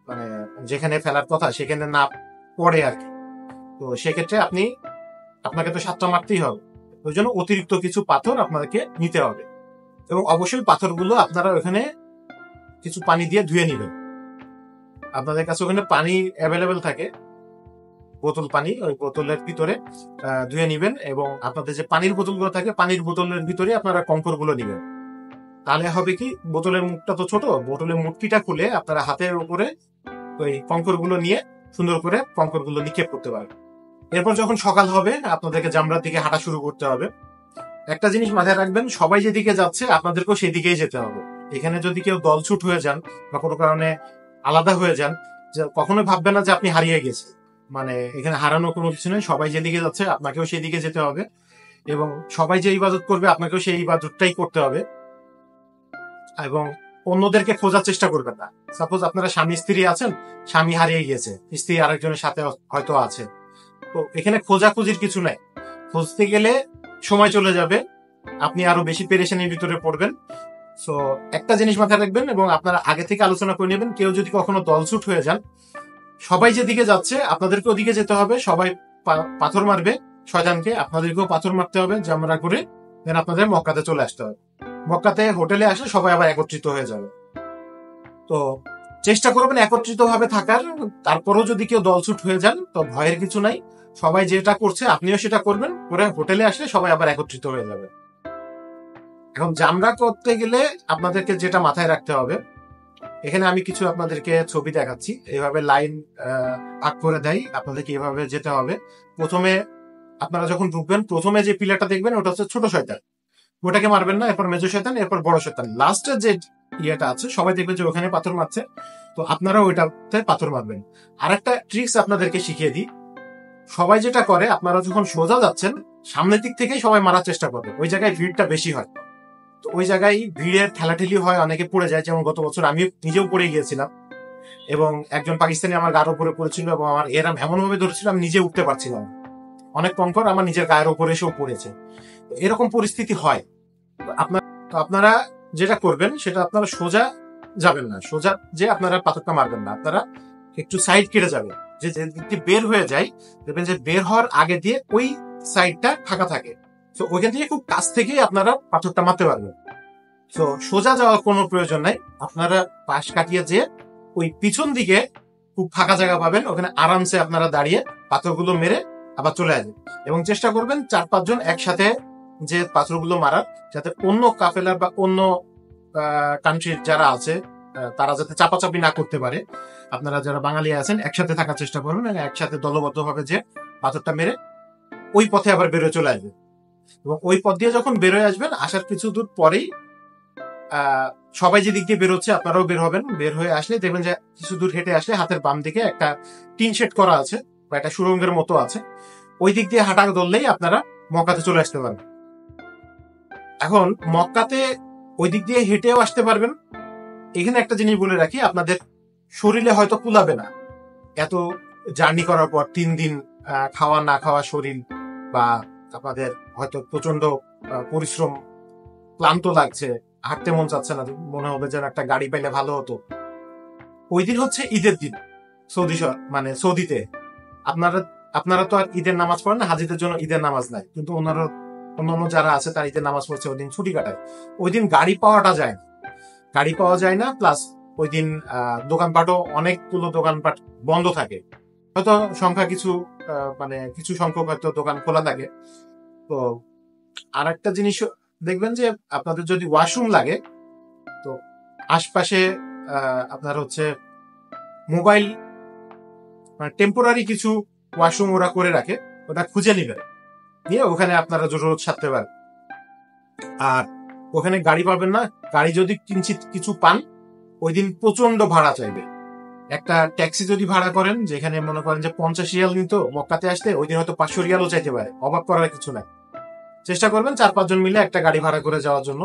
মানে যেখানে ফেলার কথা সেখানে না পড়ে আর কি, তো সেক্ষেত্রে আপনাকে তো 7টা মারতেই হবে। ওই জন্য অতিরিক্ত কিছু পাথর আপনাদেরকে নিতে হবে। এবং অবশ্যই পাথরগুলো আপনারা ওখানে কিছু পানি দিয়ে ধুয়ে নিবেন। আপনাদের কাছে ওখানে পানি অ্যাভেলেবেল থাকে, বোতল পানি, ওই বোতলের ভিতরে ধুয়ে নিবেন। এবং আপনাদের যে পানির বোতলগুলো থাকে, পানির বোতলের ভিতরে আপনারা কঙ্করগুলো নিবেন। তাহলে হবে কি, বোতলের মুখটা তো ছোট, বোতলের মুখটিটা খুলে আপনারা হাতের উপরে ওই কঙ্করগুলো নিয়ে সুন্দর করে কঙ্করগুলো নিক্ষেপ করতে পারবেন। এরপর যখন সকাল হবে আপনাদেরকে জামরার দিকে হাঁটা শুরু করতে হবে। একটা জিনিস মাথায় রাখবেন, সবাই যেদিকে যাচ্ছে আপনাদেরকেও সেই দিকেই যেতে হবে। এখানে যদি কেউ দলছুট হয়ে যান বা কোনো কারণে আলাদা হয়ে যান, কখনোই ভাববেন না যে আপনি হারিয়ে গেছেন। মানে এখানে হারানো কোনো কিছু নেই, সবাই যেদিকে যাচ্ছে আপনাকেও সেই দিকে যেতে হবে। এবং সবাই যে ইবাদত করবে আপনাকেও সেই ইবাদতটাই করতে হবে। এবং অন্যদেরকে খোঁজার চেষ্টা করবেন না। সাপোজ আপনারা স্বামী স্ত্রী আছেন, স্বামী হারিয়ে গিয়েছে, স্ত্রী আরেকজনের সাথে হয়তো আছে, তো এখানে খোঁজাখুঁজির কিছু নাই। খুঁজতে গেলে সময় চলে যাবে, আপনি আরো বেশি পেরেশানির ভিতরে পড়বেন। সো একটা জিনিস মাথায় রাখবেন এবং আপনারা আগে থেকে আলোচনা করে নেবেন, কেউ যদি কখনো দলছুট হয়ে যান, সবাই যেদিকে যাচ্ছে আপনাদেরকে ওদিকে যেতে হবে। সবাই পাথর মারবে শয়তানকে, আপনাদেরকেও পাথর মারতে হবে জামরা করে, দেন আপনাদের মক্কাতে চলে আসতে হবে। মক্কাতে হোটেলে আসলে সবাই আবার একত্রিত হয়ে যাবে। তো চেষ্টা করবেন একত্রিত ভাবে থাকার। তারপরও যদি কেউ দলছুট হয়ে যান তো ভয়ের কিছু নাই, সবাই যেটা করছে আপনিও সেটা করবেন, করে হোটেলে আসলে সবাই আবার একত্রিত হয়ে যাবে। এখন জামরা করতে গেলে আপনাদেরকে যেটা মাথায় রাখতে হবে, এখানে আমি কিছু আপনাদেরকে ছবি দেখাচ্ছি। এইভাবে লাইন ভাগ করে দেয়, আপনাদেরকে এভাবে যেতে হবে। প্রথমে আপনারা যখন ঢুকবেন, প্রথমে যে পিলারটা দেখবেন ওটা হচ্ছে ছোট শয়তান, ওটাকে মারবেন না। এরপর মেজো শয়তান, এরপর বড় শয়তান। লাস্টের যে ইয়েটা আছে সবাই দেখবেন যে ওখানে পাথর মারছে, তো আপনারা ওইটাতে পাথর মারবেন। আর একটা ট্রিক্স আপনাদেরকে শিখিয়ে দিই। সবাই যেটা করে, আপনারা যখন সোজা যাচ্ছেন সামনের দিক থেকেই সবাই মারার চেষ্টা করবে, ওই জায়গায় ভিড়টা বেশি হয়। তো ওই জায়গায় ভিড়ের ঠেলাঠেলি হয়, অনেকে পড়ে যায়। যেমন গত বছর আমি নিজেও পড়ে গিয়েছিলাম এবং একজন পাকিস্তানি আমার গায়ের উপরে পড়েছিল এবং আমার এরম এমন ভাবে ধরেছিল আমি নিজে উঠতে পারছিলাম। অনেক কম করে আমার নিজের গায়ের উপরে এসেও পড়েছে। এরকম পরিস্থিতি হয়। তো আপনারা যেটা করবেন সেটা, আপনারা সোজা যাবেন না, সোজা যে আপনারা পাথরটা মারবেন না, আপনারা একটু সাইড কেটে যাবেন। যে দিক দিয়ে বের হয়ে যায়, দেখবেন যে বের হওয়ার আগে দিয়ে ওই সাইডটা ফাঁকা থাকে। তো ওইখান থেকে খুব কাছ থেকেই আপনারা পাথরটা মারতে পারবেন। তো সোজা যাওয়ার কোনো প্রয়োজন নাই, আপনারা পাশ কাটিয়ে যেয়ে ওই পিছন দিকে খুব ফাঁকা জায়গা পাবেন, ওখানে আরামসে আপনারা দাঁড়িয়ে পাথরগুলো মেরে আবার চলে আসবেন। এবং চেষ্টা করবেন 4-5 জন একসাথে যে পাথরগুলো মারার, যাতে অন্য কাফেলার বা অন্য কান্ট্রির যারা আছে তারা যাতে চাপাচাপি না করতে পারে। আপনারা যারা বাঙালি আছেন একসাথে থাকার চেষ্টা করবেন, একসাথে দলবদ্ধভাবে যে পাথরটা মেরে ওই পথে আবার বেরোয় চলে আসবেন। এবং ওই পথ দিয়ে যখন বেরোয় আসবেন, আসার কিছু দূর পরেই সবাই যে দিক দিয়ে বেরোচ্ছে আপনারাও বের হবেন। বের হয়ে আসলে দেখবেন যে কিছু দূর হেঁটে আসলে হাতের বাম দিকে একটা টিন শেড করা আছে বা একটা সুড়ঙ্গের মতো আছে, ওই দিক দিয়ে হাঁটা ধরলেই আপনারা মক্কাতে চলে আসতে পারবেন। এখন মক্কাতে ওই দিক দিয়ে হেঁটেও আসতে পারবেন। এখানে একটা জিনিস বলে রাখি, আপনাদের শরীরে হয়তো কুলাবে না এত জার্নি করার পর 3 দিন খাওয়া না খাওয়া শরীর, বা আপনাদের হয়তো প্রচন্ড পরিশ্রম, ক্লান্ত লাগছে, হাঁটতে মন চাচ্ছে না, মনে হবে যেন একটা গাড়ি পাইলে ভালো হতো। ওই দিন হচ্ছে ঈদের দিন মানে সৌদিতে। আপনারা তো আর ঈদের নামাজ পড়েন না, হাজিদের জন্য ঈদের নামাজ নাই, কিন্তু অন্যান্য যারা আছে তারা ঈদের নামাজ পড়ছে, ওই দিন ছুটি কাটায়। ওই দিন গাড়ি পাওয়া যায় না, প্লাস ওই দিন দোকানপাটও অনেকগুলো দোকানপাট বন্ধ থাকে। হয়তো সংখ্যা কিছু মানে কিছু সংখ্যক হয়তো দোকান খোলা থাকে। তো আর একটা জিনিস দেখবেন যে আপনাদের যদি ওয়াশরুম লাগে, তো আশপাশে আপনার হচ্ছে মোবাইল টেম্পোরারি কিছু ওয়াশরুম ওরা করে রাখে, ওটা খুঁজে নিবেন, নিয়ে ওখানে আপনারা জরুরত সারতে পারেন। আর ওখানে গাড়ি পাবেন না, গাড়ি যদি কিঞ্চিত কিছু পান ওই দিন প্রচন্ড ভাড়া চাইবে। একটা ট্যাক্সি যদি ভাড়া করেন, যেখানে মনে করেন যে 50 রিয়াল নিত মক্কাতে আসতে, ওই দিন হয়তো 500 রিয়ালও চাইতে পারে। অবাক করার কিছু নাই। চেষ্টা করবেন 4-5 জন মিলে একটা গাড়ি ভাড়া করে যাওয়ার জন্য।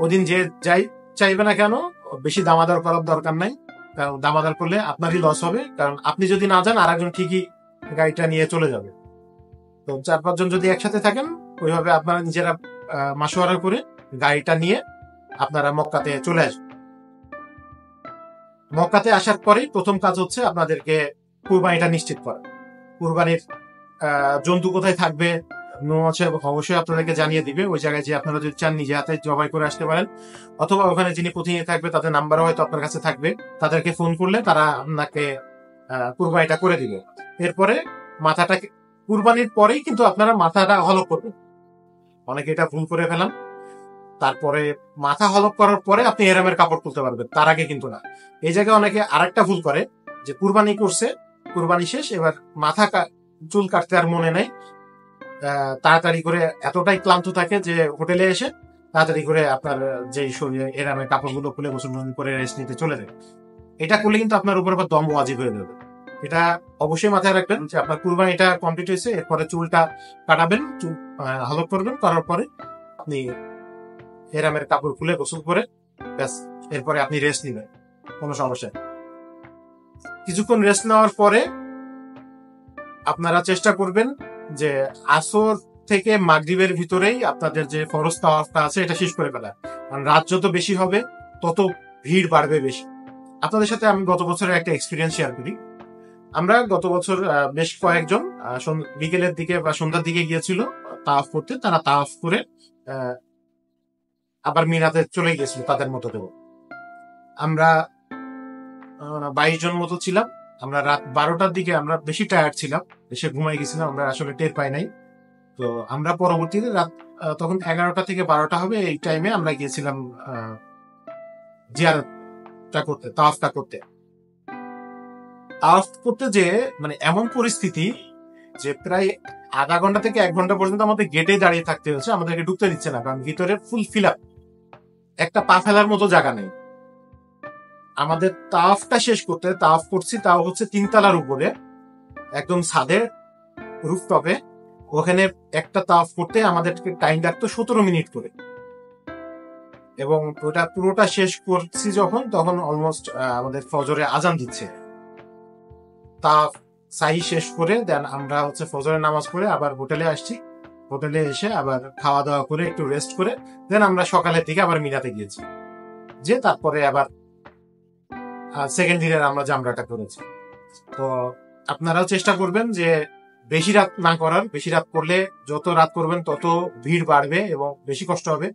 ওদিন যে যাই চাইবে না কেন, বেশি দামাদার করার দরকার নাই, কারণ দামাদার করলে আপনারই লস হবে। কারণ আপনি যদি না যান, আরেকজন ঠিকই গাড়িটা নিয়ে চলে যাবে। তো 4-5 জন যদি একসাথে থাকেন, ওইভাবে আপনারা নিজেরা মাসোয়ারা করে গাড়িটা নিয়ে আপনারা মক্কাতে চলে আসবেন। মক্কাতে আসার পরেই প্রথম কাজ হচ্ছে আপনাদেরকে কুরবানিটা নিশ্চিত করা। কুরবানির জন্তু কোথায় থাকবে অবশ্যই আপনাদেরকে জানিয়ে দিবে। ওই জায়গায় যে আপনারা যদি চান নিজে হাতে জবাই করে আসতে পারেন, অথবা ওখানে যিনি প্রতিনিধি থাকবে তাদের নাম্বারও হয়তো আপনার কাছে থাকবে, তাদেরকে ফোন করলে তারা আপনাকে কুরবানিটা করে দিবে। এরপরে মাথাটাকে কুরবানির পরেই কিন্তু আপনারা মাথাটা হলক করবেন। অনেকে এটা ভুল করে ফেলাম। তারপরে মাথা হলক করার পরে আপনি এরামের কাপড় তুলতে পারবেন, তার আগে কিন্তু না। এই জায়গায় অনেকে আরেকটা ভুল করে, যে কুরবানি করছে, কুরবানি শেষ, এবার মাথা চুল কাটতে আর মনে নেই, তাড়াতাড়ি করে এতটাই ক্লান্ত থাকে যে হোটেলে এসে তাড়াতাড়ি করে আপনার যে শরীরে এরামের কাপড়গুলো খুলে গোসল করে রেস্ট নিতে চলে যায়। এটা করলে কিন্তু আপনার উপর আবার দম ওয়াজিব হয়ে যাবে। এটা অবশ্যই মাথায় রাখবেন যে আপনার কুরবানিটা কমপ্লিট হয়েছে, এরপরে চুলটা কাটাবেন, চুল হলক করবেন, করার পরে আপনি এরামের কাপড় খুলে গোসল করে ব্যাস, এরপরে আপনি রেস্ট নিবেন, কোনো সমস্যা নেই। কিছুক্ষণ রেস্ট নেওয়ার পরে আপনারা চেষ্টা করবেন যে আসর থেকে মাগরিবের ভিতরেই আপনাদের যে ফরজ তাওয়াফটা আছে এটা শেষ করে ফেলা। কারণ রাত যত বেশি হবে তত ভিড় বাড়বে বেশি। আপনাদের সাথে আমি গত বছরের একটা এক্সপিরিয়েন্স শেয়ার করি। আমরা গত বছর বেশ কয়েকজন বিকেলের দিকে বা সন্ধ্যার দিকে গিয়েছিল তাওয়াফ করতে। তারা তাওয়াফ করে আবার মিনাতে চলে গিয়েছিল তাদের মতো দেব। আমরা 22 জন মতো ছিলাম। আমরা রাত 12টার দিকে আমরা বেশি টায়ার্ড ছিলাম, এসে ঘুমাই গেছিলাম, আমরা আসলে টের পাই নাই। তো আমরা পরবর্তীতে রাত তখন 11টা থেকে 12টা হবে, এই টাইমে আমরা গিয়েছিলাম জিয়ারত তাওয়াফটা করতে তাওয়াফ করতে যে মানে এমন পরিস্থিতি যে প্রায় আধা ঘন্টা থেকে 1 ঘন্টা পর্যন্ত আমাদের গেটে দাঁড়িয়ে থাকতে হচ্ছে, আমাদেরকে ঢুকতে দিচ্ছে না, কারণ ভিতরে ফুল ফিল আপ, একটা পা ফেলার মতো জায়গা নেই। আমাদের তাওয়াফটা শেষ করতে, তাওয়াফ করছি তাও হচ্ছে 3 তলার উপরে, একদম ছাদে রুফটপে, ওখানে একটা তাওয়াফ করতে আমাদেরকে টাইম লাগতো 17 মিনিট করে। এবং ওটা পুরোটা শেষ করছি যখন, তখন অলমোস্ট আমাদের ফজরে আজান দিচ্ছে। তাওয়াফ সাহি শেষ করে দেন আমরা হচ্ছে ফজরের নামাজ পড়ে আবার হোটেলে আসছি। হোটেলে এসে আবার খাওয়া দাওয়া করে একটু রেস্ট করে দেন আমরা সকালের দিকে আবার মিনাতে গিয়েছি, যে তারপরে আবার সেকেন্ড দিনের আমরা জামরাটা করেছি। তো আপনারাও চেষ্টা করবেন যে বেশি রাত না করার। বেশি রাত করলে যত রাত করবেন তত ভিড় বাড়বে এবং বেশি কষ্ট হবে।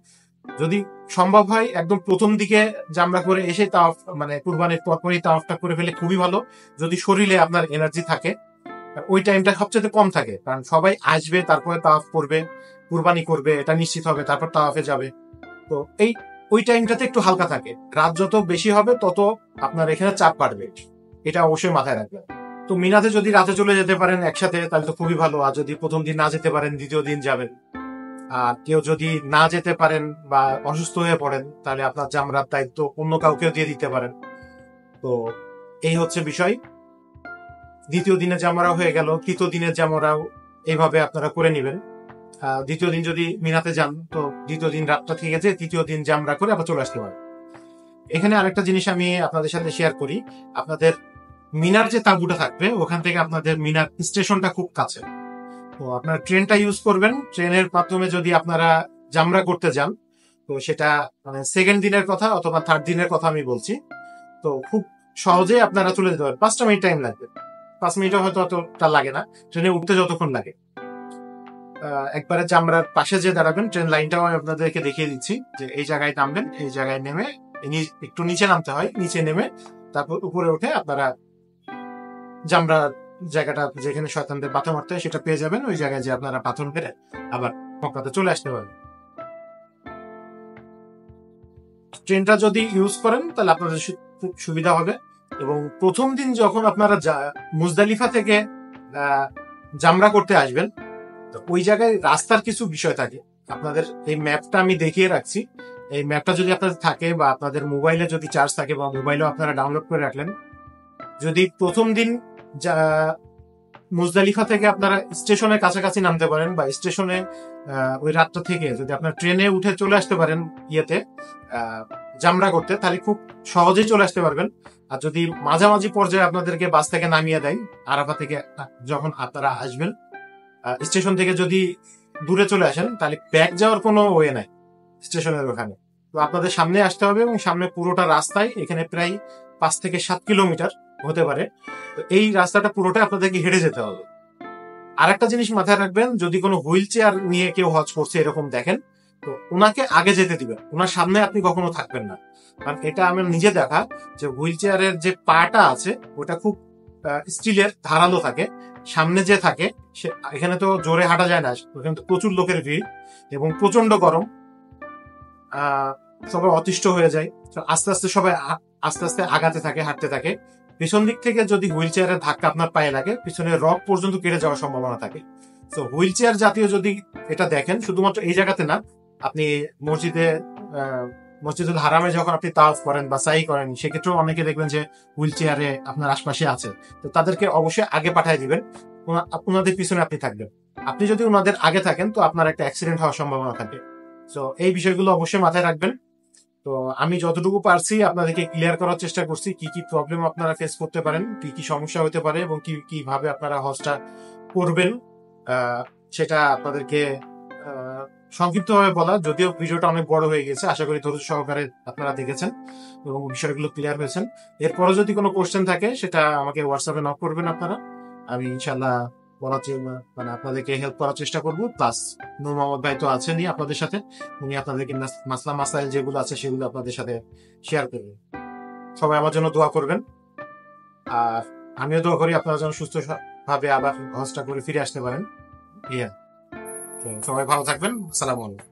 যদি সম্ভব হয় একদম প্রথম দিকে জামরা করে এসে তাওয়াফ মানে কুরবানির পরপরই তাওয়াফটা করে ফেলে খুবই ভালো, যদি শরীরে আপনার এনার্জি থাকে। ওই টাইমটা সবচেয়ে কম থাকে, কারণ সবাই আসবে, তারপরে তাওয়াফ করবে, কুরবানি করবে, এটা নিশ্চিত হবে, তারপর তাওয়াফে যাবে। তো ওই টাইমটাতে একটু হালকা থাকে। রাত যত বেশি হবে তত আপনার এখানে চাপ বাড়বে, এটা অবশ্যই মাথায় রাখবেন। তো মিনাতে যদি রাতে চলে যেতে পারেন একসাথে তাহলে তো খুবই ভালো, আর যদি প্রথম দিন না যেতে পারেন দ্বিতীয় দিন যাবেন। আর কেউ যদি না যেতে পারেন বা অসুস্থ হয়ে পড়েন তাহলে আপনার জামরার দায়িত্ব অন্য কাউকেও দিয়ে দিতে পারেন। তো এই হচ্ছে বিষয়। দ্বিতীয় দিনে জামরা হয়ে গেল, তৃতীয় দিনের জামরাও এইভাবে আপনারা করে নেবেন। দ্বিতীয় দিন যদি মিনাতে যান তো দ্বিতীয় দিন রাতটা থেকে যে তৃতীয় দিন জামরা করে আবার চলে আসতে পারেন। এখানে আরেকটা জিনিস আমি আপনাদের সাথে শেয়ার করি। আপনাদের মিনার যে তাঁবুটা থাকবে ওখান থেকে আপনাদের মিনার স্টেশনটা খুব কাছে। তো আপনারা ট্রেনটা ইউজ করবেন। ট্রেনের মাধ্যমে যদি আপনারা জামরা করতে যান তো সেটা মানে সেকেন্ড দিনের কথা অথবা থার্ড দিনের কথা আমি বলছি। তো খুব সহজে আপনারা চলে যেতে পারেন। 5টা মিনিট টাইম লাগবে, 5 মিনিটও হয়তো অতটা লাগে না, ট্রেনে উঠতে যতক্ষণ লাগে। একবারে জামরার পাশে যে দাঁড়াবেন, ট্রেন লাইনটাও আমি আপনাদেরকে দেখিয়ে দিচ্ছি যে এই জায়গায় নামবেন, এই জায়গায় নেমে একটু নিচে নামতে হয়, নিচে নেমে তারপর উপরে উঠে আপনারা জামরা জায়গাটা যেখানে শয়তানদের পাথর মারতে হয় সেটা পেয়ে যাবেন। ওই জায়গায় যে আপনারা পাথর মেরে আবার মক্কাতে চলে আসতে পারবেন। ট্রেনটা যদি ইউজ করেন তাহলে আপনাদের খুব সুবিধা হবে। এবং প্রথম দিন যখন আপনারা মুজদালিফা থেকে জামরা করতে আসবেন তো ওই জায়গায় রাস্তার কিছু বিষয় থাকে। আপনাদের এই ম্যাপটা আমি দেখিয়ে রাখছি। এই ম্যাপটা যদি আপনাদের থাকে বা আপনাদের মোবাইলে যদি চার্জ থাকে বা মোবাইলেও আপনারা ডাউনলোড করে রাখলেন, যদি প্রথম দিন মুজদালিফা থেকে আপনারা স্টেশনের কাছাকাছি নামতে পারেন বা স্টেশনে ওই রাতটা থেকে যদি আপনার ট্রেনে উঠে চলে আসতে পারেন ইয়েতে জামরা করতে, তাহলে খুব সহজেই চলে আসতে পারবেন। আর যদি মাঝামাঝি পর্যায়ে আপনাদেরকে বাস থেকে নামিয়ে দেয়, আরাফা থেকে যখন আপনারা আসবেন স্টেশন থেকে যদি দূরে চলে আসেন তাহলে ব্যাক যাওয়ার কোনো ওয়ে নাই স্টেশনের ওখানে। তো আপনাদের সামনে আসতে হবে এবং সামনে পুরোটা রাস্তায় এখানে প্রায় 5 থেকে 7 কিলোমিটার হতে পারে। তো এই রাস্তাটা পুরোটা আপনাদেরকে হেঁটে যেতে হবে। আর একটা জিনিস মাথায় রাখবেন, যদি কোনো হুইল চেয়ার নিয়ে কেউ হজ করছে এরকম দেখেন তো ওনাকে আগে যেতে দিবেন, ওনার সামনে আপনি কখনো থাকবেন না। কারণ এটা আমার নিজে দেখা যে হুইল চেয়ারের যে পাটা আছে ওটা খুব স্টিলের ধারালো থাকে, সামনে যে থাকে সে এখানে তো জোরে হাঁটা যায় না, ওখানে তো প্রচুর লোকের ভিড় এবং প্রচন্ড গরম, সবাই অতিষ্ঠ হয়ে যায়। আস্তে আস্তে সবাই আস্তে আস্তে আগাতে থাকে, হাঁটতে থাকে। পিছন দিক থেকে যদি হুইল চেয়ারের ধাক্কা আপনার পায়ে লাগে পিছনের রক পর্যন্ত কেটে যাওয়ার সম্ভাবনা থাকে। তো হুইল চেয়ার জাতীয় যদি এটা দেখেন, শুধুমাত্র এই জায়গাতে না, আপনি মসজিদুল হারামে যখন আপনি তাওয়াফ করেন বা সাই করেন সেক্ষেত্রেও অনেকে দেখবেন যে হুইল চেয়ারে আপনার আশপাশে আছে। তো তাদেরকে অবশ্যই আগে পাঠিয়ে দিবেন, ওনাদের পিছনে আপনি থাকবেন। আপনি যদি ওনাদের আগে থাকেন তো আপনার একটা অ্যাক্সিডেন্ট হওয়ার সম্ভাবনা থাকে। তো এই বিষয়গুলো অবশ্যই মাথায় রাখবেন। তো আমি যতটুকু পারছি আপনাদেরকে ক্লিয়ার করার চেষ্টা করছি, কি কি প্রবলেম আপনারা ফেস করতে পারেন, কি কি সমস্যা হতে পারে এবং কিভাবে আপনারা হজটা করবেন সেটা আপনাদেরকে সংক্ষিপ্তভাবে বলা। যদিও ভিডিওটা অনেক বড় হয়ে গেছে, আশা করি ধৈর্য সহকারে আপনারা দেখেছেন এবং বিষয়গুলো ক্লিয়ার হয়েছেন। এরপরে যদি কোনো কোশ্চেন থাকে সেটা আমাকে হোয়াটসঅ্যাপে নক করবেন আপনারা, আমি ইনশাল্লাহ মানে আপনাদেরকে হেল্প করার চেষ্টা করবো। প্লাস নূর মোহাম্মদ ভাই তো আছেনই আপনাদের সাথে, উনি আপনাদেরকে মাসলা মাসাইল যেগুলো আছে সেগুলো আপনাদের সাথে শেয়ার করবেন। সবাই আমার জন্য দোয়া করবেন, আর আমিও দোয়া করি আপনারা যেন সুস্থ ভাবে আবার হজটা করে ফিরে আসতে পারেন। সবাই ভালো থাকবেন। আসসালামু আলাইকুম।